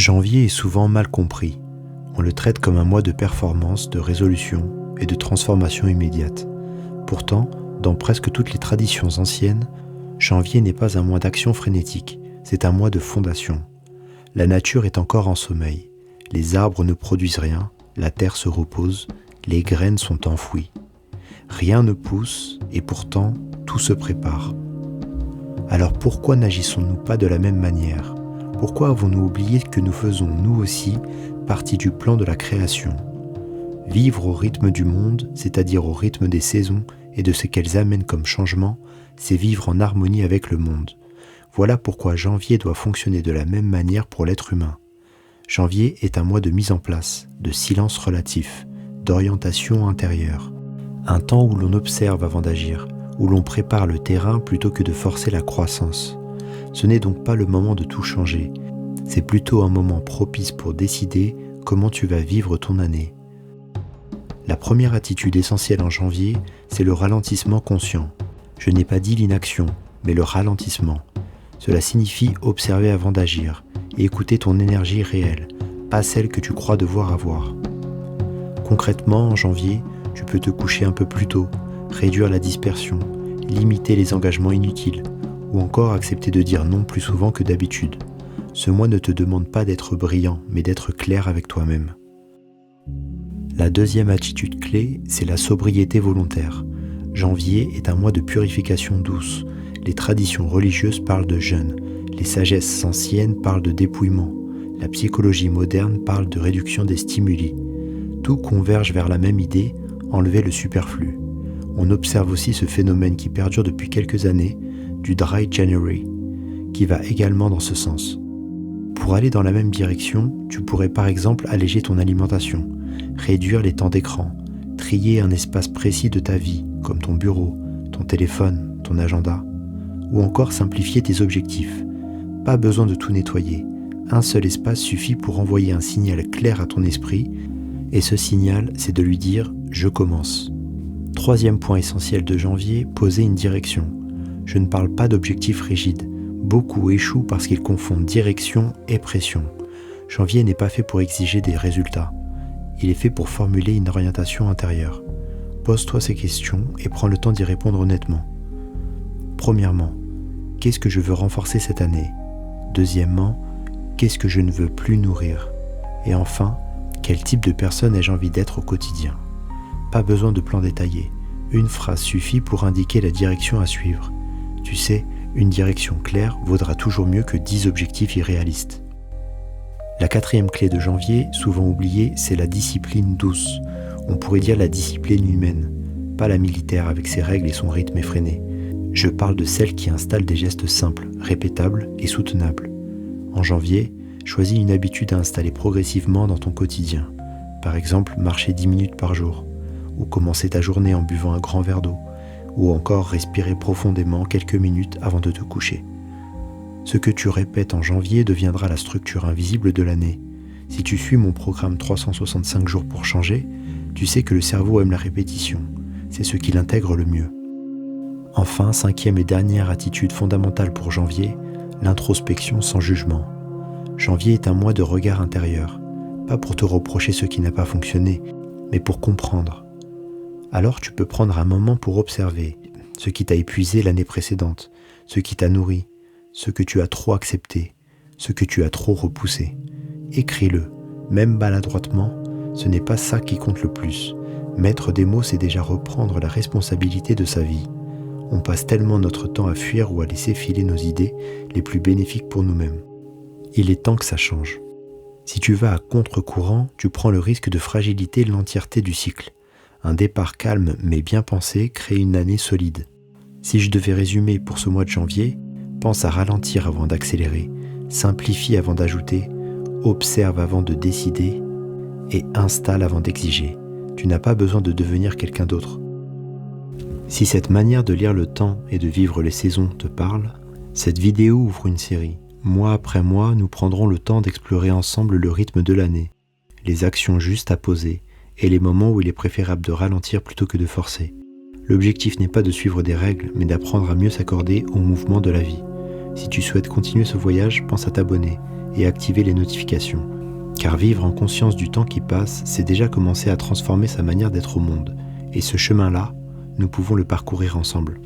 Janvier est souvent mal compris. On le traite comme un mois de performance, de résolution et de transformation immédiate. Pourtant, dans presque toutes les traditions anciennes, janvier n'est pas un mois d'action frénétique, c'est un mois de fondation. La nature est encore en sommeil. Les arbres ne produisent rien, la terre se repose, les graines sont enfouies. Rien ne pousse et pourtant tout se prépare. Alors pourquoi n'agissons-nous pas de la même manière ? Pourquoi avons-nous oublié que nous faisons nous aussi partie du plan de la création ? Vivre au rythme du monde, c'est-à-dire au rythme des saisons et de ce qu'elles amènent comme changement, c'est vivre en harmonie avec le monde. Voilà pourquoi janvier doit fonctionner de la même manière pour l'être humain. Janvier est un mois de mise en place, de silence relatif, d'orientation intérieure. Un temps où l'on observe avant d'agir, où l'on prépare le terrain plutôt que de forcer la croissance. Ce n'est donc pas le moment de tout changer, c'est plutôt un moment propice pour décider comment tu vas vivre ton année. La première attitude essentielle en janvier, c'est le ralentissement conscient. Je n'ai pas dit l'inaction, mais le ralentissement. Cela signifie observer avant d'agir et écouter ton énergie réelle, pas celle que tu crois devoir avoir. Concrètement, en janvier, tu peux te coucher un peu plus tôt, réduire la dispersion, limiter les engagements inutiles, ou encore accepter de dire non plus souvent que d'habitude. Ce mois ne te demande pas d'être brillant, mais d'être clair avec toi-même. La deuxième attitude clé, c'est la sobriété volontaire. Janvier est un mois de purification douce. Les traditions religieuses parlent de jeûne, les sagesses anciennes parlent de dépouillement, la psychologie moderne parle de réduction des stimuli. Tout converge vers la même idée, enlever le superflu. On observe aussi ce phénomène qui perdure depuis quelques années, du Dry January, qui va également dans ce sens. Pour aller dans la même direction, tu pourrais par exemple alléger ton alimentation, réduire les temps d'écran, trier un espace précis de ta vie, comme ton bureau, ton téléphone, ton agenda, ou encore simplifier tes objectifs. Pas besoin de tout nettoyer, un seul espace suffit pour envoyer un signal clair à ton esprit, et ce signal, c'est de lui dire « je commence ». Troisième point essentiel de janvier, poser une direction. Je ne parle pas d'objectifs rigides. Beaucoup échouent parce qu'ils confondent direction et pression. Janvier n'est pas fait pour exiger des résultats. Il est fait pour formuler une orientation intérieure. Pose-toi ces questions et prends le temps d'y répondre honnêtement. Premièrement, qu'est-ce que je veux renforcer cette année ? Deuxièmement, qu'est-ce que je ne veux plus nourrir ? Et enfin, quel type de personne ai-je envie d'être au quotidien ? Pas besoin de plan détaillé. Une phrase suffit pour indiquer la direction à suivre. Tu sais, une direction claire vaudra toujours mieux que 10 objectifs irréalistes. La quatrième clé de janvier, souvent oubliée, c'est la discipline douce. On pourrait dire la discipline humaine, pas la militaire avec ses règles et son rythme effréné. Je parle de celle qui installe des gestes simples, répétables et soutenables. En janvier, choisis une habitude à installer progressivement dans ton quotidien. Par exemple, marcher 10 minutes par jour, ou commencer ta journée en buvant un grand verre d'eau, ou encore respirer profondément quelques minutes avant de te coucher. Ce que tu répètes en janvier deviendra la structure invisible de l'année. Si tu suis mon programme 365 jours pour changer, tu sais que le cerveau aime la répétition. C'est ce qu'il intègre le mieux. Enfin, cinquième et dernière attitude fondamentale pour janvier, l'introspection sans jugement. Janvier est un mois de regard intérieur, pas pour te reprocher ce qui n'a pas fonctionné, mais pour comprendre. Alors tu peux prendre un moment pour observer ce qui t'a épuisé l'année précédente, ce qui t'a nourri, ce que tu as trop accepté, ce que tu as trop repoussé. Écris-le, même maladroitement, ce n'est pas ça qui compte le plus. Mettre des mots, c'est déjà reprendre la responsabilité de sa vie. On passe tellement notre temps à fuir ou à laisser filer nos idées les plus bénéfiques pour nous-mêmes. Il est temps que ça change. Si tu vas à contre-courant, tu prends le risque de fragiliter l'entièreté du cycle. Un départ calme mais bien pensé crée une année solide. Si je devais résumer pour ce mois de janvier, pense à ralentir avant d'accélérer, simplifie avant d'ajouter, observe avant de décider et installe avant d'exiger. Tu n'as pas besoin de devenir quelqu'un d'autre. Si cette manière de lire le temps et de vivre les saisons te parle, cette vidéo ouvre une série. Mois après mois, nous prendrons le temps d'explorer ensemble le rythme de l'année, les actions justes à poser et les moments où il est préférable de ralentir plutôt que de forcer. L'objectif n'est pas de suivre des règles, mais d'apprendre à mieux s'accorder au mouvement de la vie. Si tu souhaites continuer ce voyage, pense à t'abonner et à activer les notifications. Car vivre en conscience du temps qui passe, c'est déjà commencer à transformer sa manière d'être au monde. Et ce chemin-là, nous pouvons le parcourir ensemble.